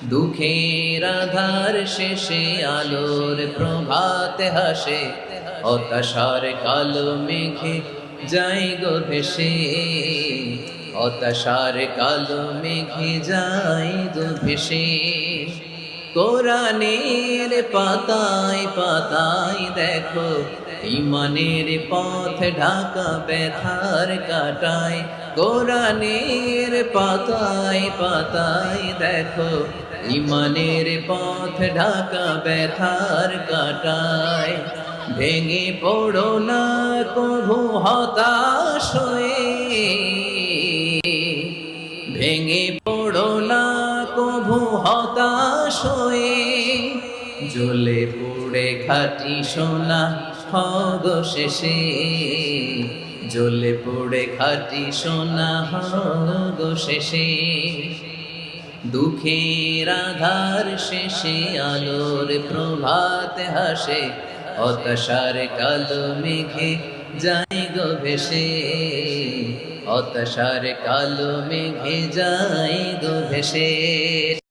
দুঃখের আধার শেষে আলোর প্রভাত হাসে, হতাশার কালো মেঘে যাই গো ভেসে, হতাশার কালো মেঘে যাই গো ভেসে। কোরআনের পাতায় পাতায় দেখো ইমানের পথ ঢাকা ব্যথার কাটায়। কোরআনের পাতায় পাতায় দেখো ইমানের পথ ঢাকা ব্যথার কাটায়। ভেঙে পড়ো না কভু হতাশ হয়ে, ভেঙে পড়ো না কভু হতাশ হয়ে। জ্বলে পুড়ে খাঁটি সোনা হগো শেষে, জ্বলে পুড়ে খাঁটি সোনা হগো শেষে। দুঃখের আধার শেষে আলোর প্রভাত হাসে, হতাশার কালো মেঘে যাই গো ভেসে, হতাশার কালো মেঘে যাই গো ভেসে।